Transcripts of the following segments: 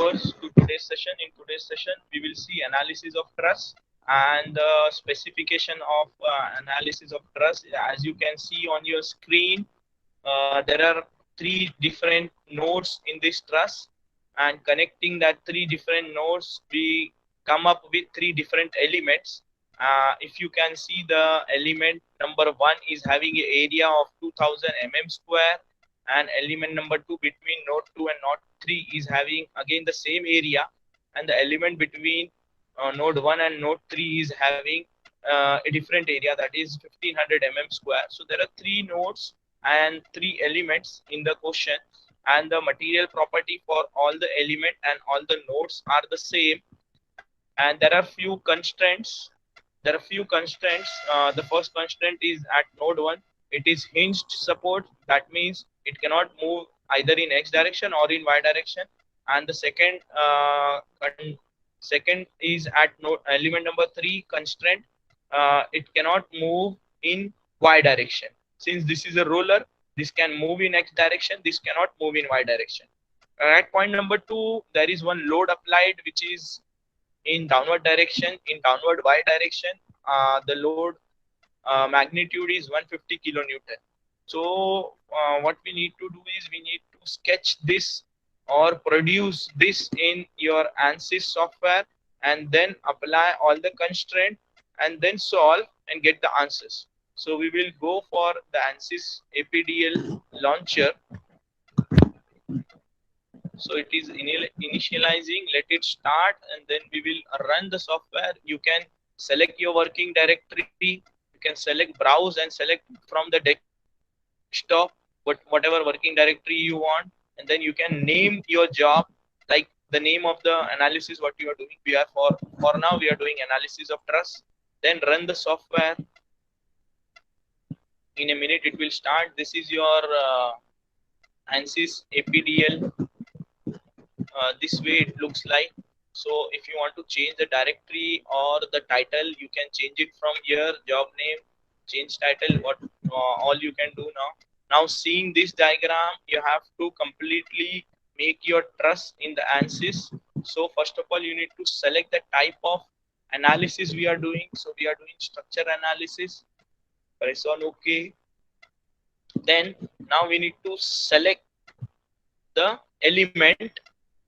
viewers to today's session. In today's session, we will see analysis of truss and the specification of analysis of truss. As you can see on your screen, there are three different nodes in this truss, and connecting that three different nodes, we come up with three different elements. If you can see, the element number one is having an area of 2000 square, and element number two between node 2 and node 3 is having again the same area, and the element between node 1 and node 3 is having a different area, that is 1500 square. So there are three nodes and three elements in the question, and the material property for all the element and all the nodes are the same, and there are few constraints. The first constraint is at node 1, it is hinged support. That means it cannot move either in x direction or in y direction. And the second is at node element number 3 constraint, it cannot move in y direction. Since this is a roller, this can move in x direction, this cannot move in y direction. At point number 2, there is one load applied which is in downward direction, in downward y direction. The load magnitude is 150 kilonewton. So what we need to do is we need to sketch this or produce this in your ANSYS software, and then apply all the constraint and then solve and get the answers. So we will go for the ANSYS APDL launcher. So it is initializing. Let it start, and then we will run the software. You can select your working directory. You can select browse and select from the desktop whatever working directory you want, and then you can name your job like the name of the analysis what you are doing. We are for now we are doing analysis of truss. Then run the software. In a minute it will start. This is your ANSYS APDL. This way it looks like. So if you want to change the directory or the title, you can change it from here. Job name, change title, what all you can do now. Now seeing this diagram, you have to completely make your truss in the ANSYS. So first of all, you need to select the type of analysis we are doing. So we are doing structure analysis. Press on OK. Then now we need to select the element,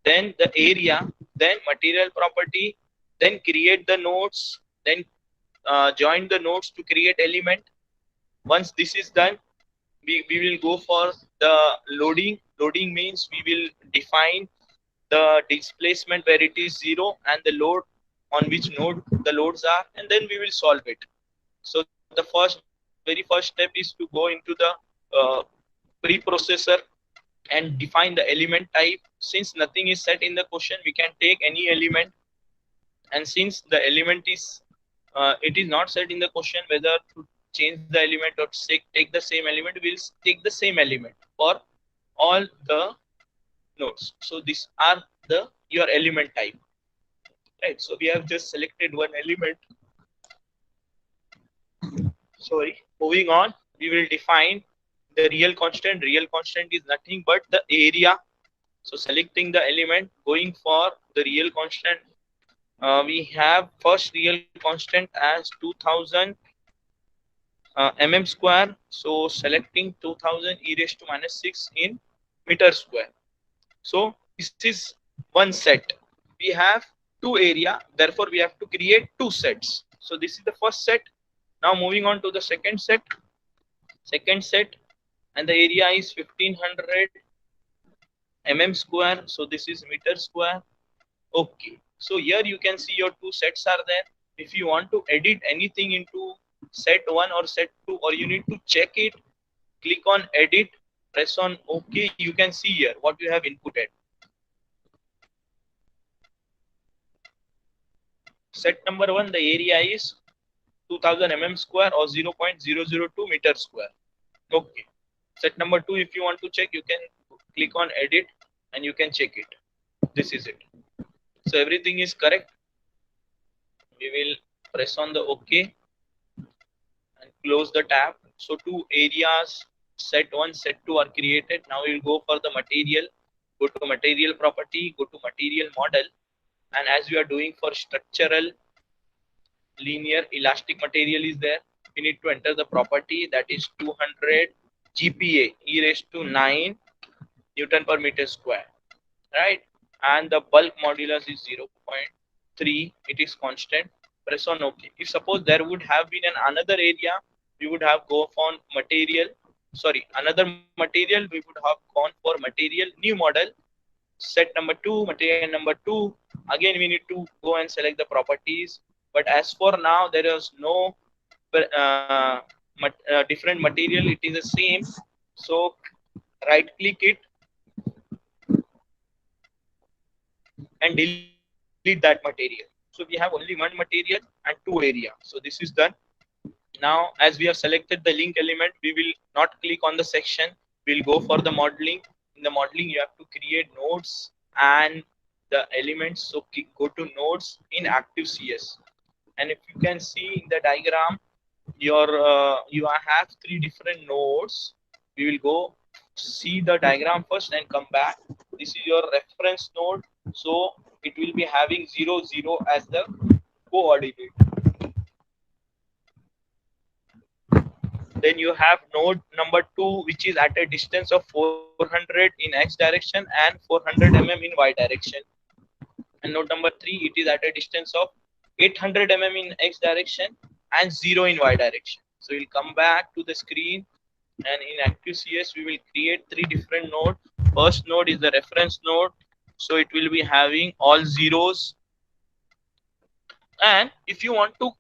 then the area, then material property, then create the nodes, then join the nodes to create element. Once this is done, we will go for the loading. Loading means we will define the displacement where it is 0 and the load on which node the loads are, and then we will solve it. So the very first step is to go into the preprocessor and define the element type. Since nothing is set in the question, we can take any element, and since the element is it is not set in the question whether to change the element or take the same element, we'll take the same element for all the nodes. So these are your element type, right? So we have just selected one element. Sorry, moving on, we will define the real constant. Real constant is nothing but the area. So selecting the element, going for the real constant, we have first real constant as 2000 square. So selecting 2000 e raised to minus 6 in meter square. So this is one set. We have two area, therefore we have to create two sets. So this is the first set. Now moving on to the second set. And the area is 1500 square. So this is meter square. Okay. So here you can see your two sets are there. If you want to edit anything into set 1 or set 2, or you need to check it, click on edit, press on OK. You can see here what you have inputted. Set number 1, the area is 2000 square or 0.002 meter square. Okay. Set number 2, if you want to check, you can click on edit and you can check it. This is it. So everything is correct. We will press on the OK and close the tab. So two areas, set 1, set 2 are created. Now we will go for the material. go to material property, go to material model, and as we are doing for structural linear elastic material is there, we need to enter the property that is 200 GPa e raised to 9 Newton per meter square, right? And the bulk modulus is 0.3, it is constant. Press on OK. If suppose there would have been another area, we would have go on material, sorry, another material, we would have gone for material new model, set number 2, material number 2. Again we need to go and select the properties, but as for now there is no different material, it is the same. So right click it and delete that material. So we have only one material and two area. So this is done. Now as we have selected the link element, we will not click on the section, we'll go for the modeling. In the modeling you have to create nodes and the elements. So go to nodes in ActiveCS, and if you can see in the diagram, your you have three different nodes. We will go see the diagram first and come back. This is your reference node, so it will be having 0 0 as the coordinate. Then you have node number 2, which is at a distance of 400 in x direction and 400 mm in y direction. And node number 3, it is at a distance of 800 mm in x direction and 0 in y direction. So we'll come back to the screen, and in ActiveCS we will create three different nodes. First node is the reference node, so it will be having all zeros. And if you want to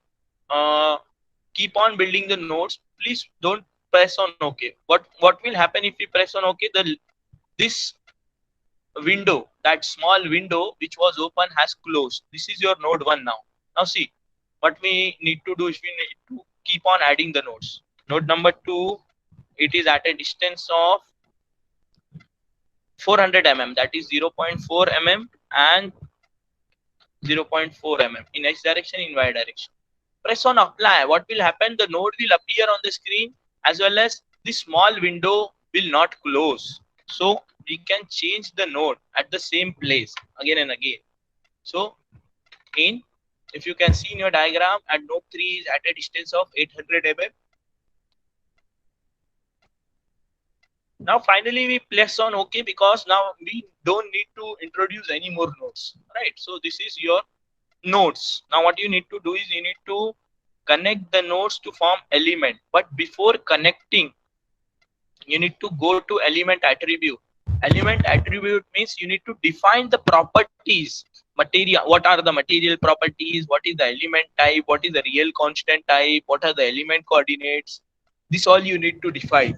keep on building the nodes, please don't press on OK. What will happen if you press on OK? This window, that small window which was open, has closed. This is your node 1 now. Now see, what we need to do is we need to keep on adding the nodes. Node number 2, it is at a distance of 400 mm, that is 0.4 mm and 0.4 mm in x direction, in y direction. Press on apply. What will happen? The node will appear on the screen, as well as this small window will not close. So we can change the node at the same place again and again. So if you can see in your diagram, at node 3 is at a distance of 800 mm. Now finally we press on OK, because now we don't need to introduce any more nodes, right? So this is your nodes. Now what you need to do is you need to connect the nodes to form element. But before connecting, you need to go to element attribute. Element attribute means you need to define the properties. Material, what are the material properties, what is the element type, what is the real constant type, what are the element coordinates. This all you need to define.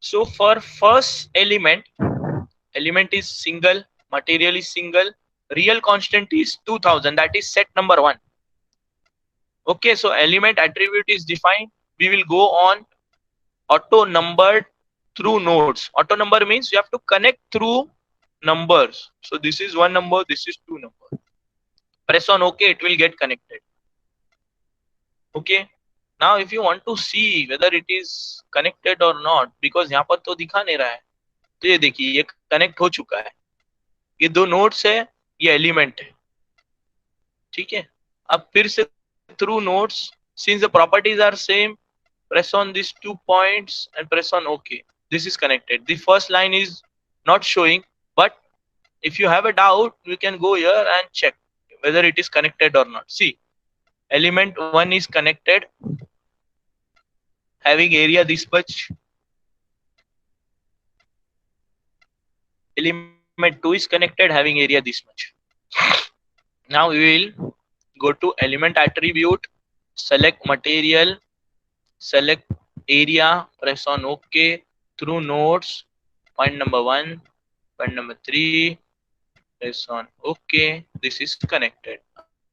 So for first element is single, material is single, real constant is 2000, that is set number 1. Okay, so element attribute is defined. We will go on auto numbered through nodes. Auto number means you have to connect through numbers. So this is 1 number, this is 2 number. Press on OK, it will get connected. Okay. Now if you want to see whether it is connected or not, because यहाँ पर तो दिखा नहीं रहा है, तो ये देखिए ये कनेक्ट हो चुका है. ये दो नोड्स है, ये एलिमेंट है. ठीक है. अब फिर से through nodes, since the properties are same, press on these 2 points and press on OK. This is connected. The first line is not showing, but if you have a doubt, you can go here and check whether it is connected or not. See, element 1 is connected, having area this much. Element 2 is connected, having area this much. Now we will go to element attribute, select material, select area, press on OK. Through nodes, point number 1, point number 3, press on OK. This is connected.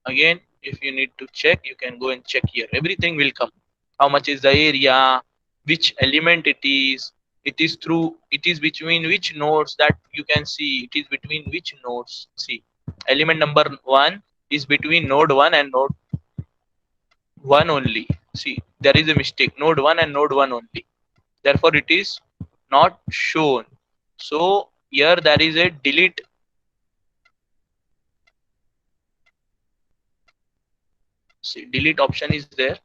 Again, if you need to check, you can go and check here. Everything will come. How much is the area, which element it is between which nodes, that you can see it is between which nodes. See, element number 1 is between node 1 and node 1 only. See, there is a mistake, node 1 and node 1 only. Therefore, it is not shown. So here there is a delete. See, delete option is there.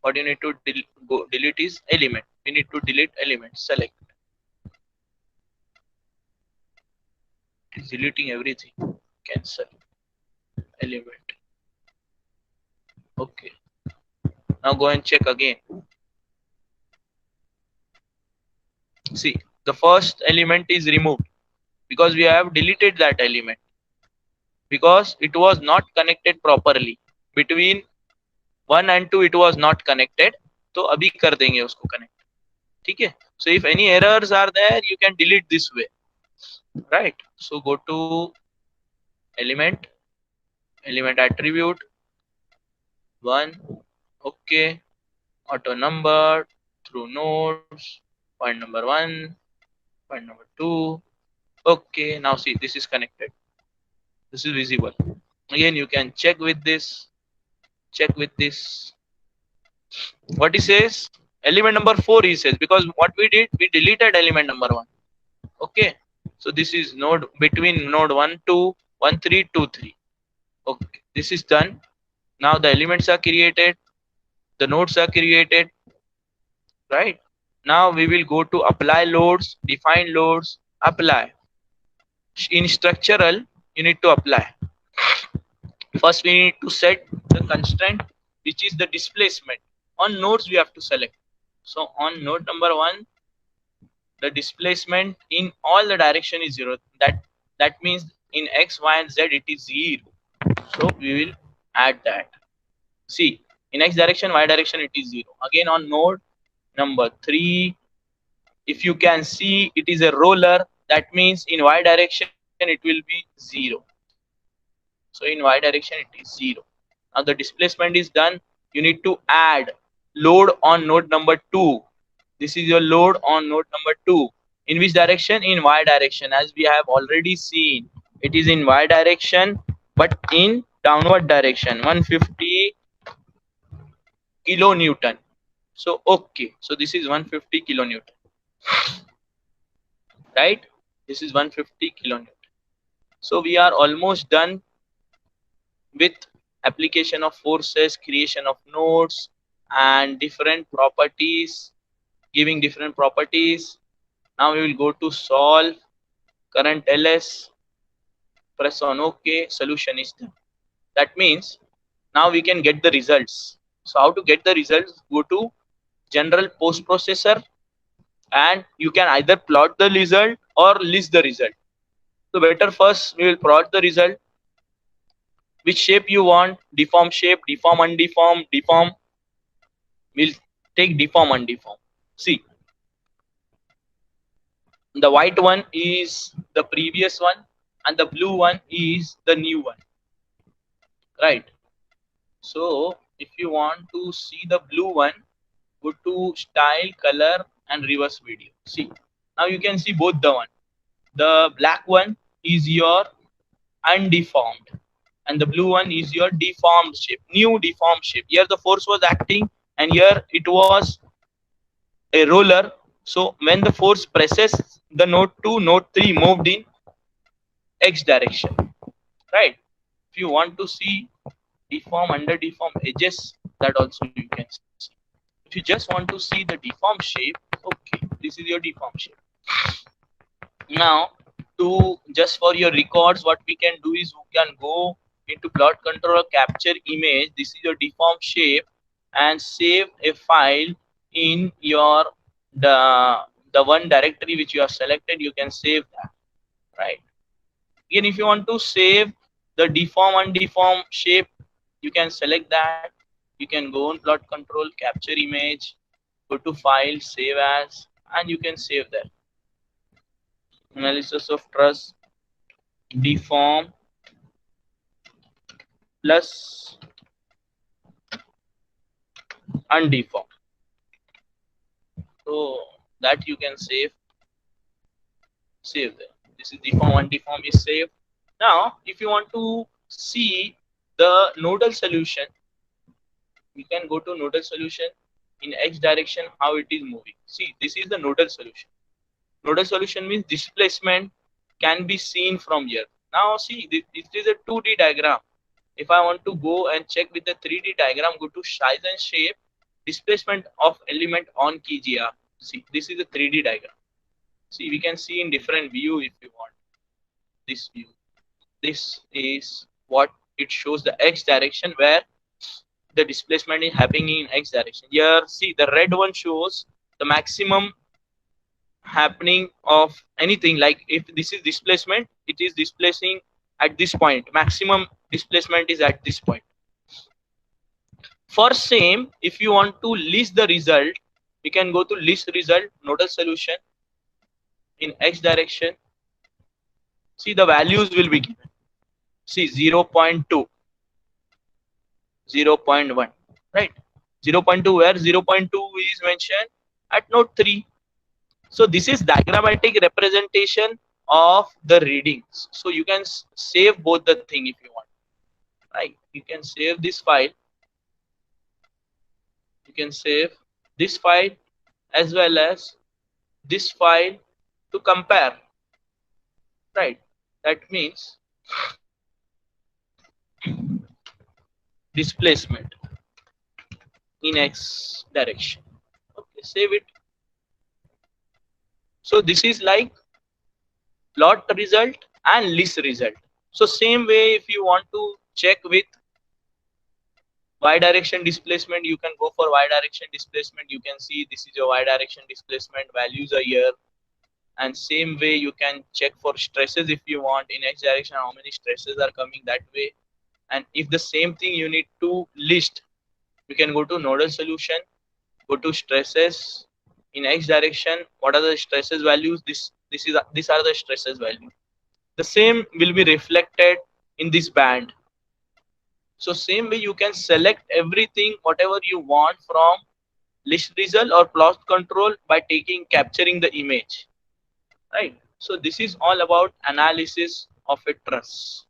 What you need to delete is element. We need to delete element. Select. It is deleting everything. Cancel element. Okay. Now go and check again. See, the first element is removed because we have deleted that element because it was not connected properly. Between 1 and 2 it was not connected. तो अभी कर देंगे उसको connect. ठीक है? So if any errors are there, you can delete this way. Right? So go to element, element attribute, 1, okay, auto number through nodes, point number 1, point number 2, okay. Now see, this is connected. This is visible. Again, you can check with this, check with this. What he says, element number 4 he says, because what we did, we deleted element number 1. Okay, so this is node between node 1 to 1 3 2 3. Okay, this is done. Now the elements are created, the nodes are created, right? Now we will go to apply loads, define loads, apply. In structural, you need to apply. First we need to set the constraint, which is the displacement. On nodes we have to select. So on node number 1, the displacement in all the direction is 0. That means in x, y and z it is 0. So we will add that. See, in x direction, y direction it is 0. Again on node number 3, if you can see, it is a roller. That means in y direction it will be 0. So in y direction it is 0. Now the displacement is done. You need to add load on node number 2. This is your load on node number 2. In which direction? In y direction. As we have already seen, it is in y direction, but in downward direction, 150 kilonewton. So okay, so this is 150 kilonewton, right? This is 150 kilonewton. So we are almost done with application of forces, creation of nodes, and different properties, giving different properties. Now we will go to solve, current ls, press on OK, solution is done. That means now we can get the results. So how to get the results? Go to general post processor and you can either plot the result or list the result. So better first we will plot the result. Which shape you want? Deform shape, deform, undeform, deform. We'll take deform, undeform. See, the white one is the previous one and the blue one is the new one, right? So if you want to see the blue one, go to style, color and reverse video. See, now you can see both the one. The black one is your undeformed and the blue one is your deformed shape, new deformed shape. Here the force was acting and here it was a roller. So when the force presses the node 2, node 3 moved in x direction, right? If you want to see deform, under deform edges, that also you can see. If you just want to see the deform shape, okay, this is your deform shape. Now to just for your records, what we can do is we can go into plot controller, capture image. This is your deform shape and save a file in your the one directory which you have selected. You can save that, right? Again, if you want to save the deform, undeform shape, you can select that. You can go on plot control, capture image, go to file, save as, and you can save that. Analysis of truss, deform plus undeform. So that you can save there. This is deform, undeform is saved. Now if you want to see the nodal solution, you can go to nodal solution in x direction, how it is moving. See, this is the nodal solution. Nodal solution means displacement can be seen from here. Now see, this is a 2D diagram. If I want to go and check with the 3D diagram, go to size and shape, displacement of element on KGR. See, this is a 3D diagram. See, we can see in different view if you want. This view. This is what it shows, the X direction where the displacement is happening in X direction. Here, see, the red one shows the maximum happening of anything. Like if this is displacement, it is displacing at this point. Maximum displacement is at this point. For same, if you want to list the result, you can go to list result, nodal solution in X direction. See, the values will be given. See, 0.2, 0.1, right? 0.2 where 0.2 is mentioned at node 3. So this is diagrammatic representation of the readings. So you can save both the thing if you want, right? You can save this file. You can save this file as well as this file to compare, right? That means displacement in X direction. Okay, save it. So this is like plot result and list result. So same way, if you want to check with y direction displacement, you can go for y direction displacement. You can see this is your y direction displacement, values are here. And same way you can check for stresses if you want in X direction, how many stresses are coming that way. And if the same thing you need to list, you can go to nodal solution, go to stresses in X direction. What are the stresses values? These are the stresses value. The same will be reflected in this band. So same way you can select everything whatever you want from list result or plot control by capturing the image, right? So this is all about analysis of a truss.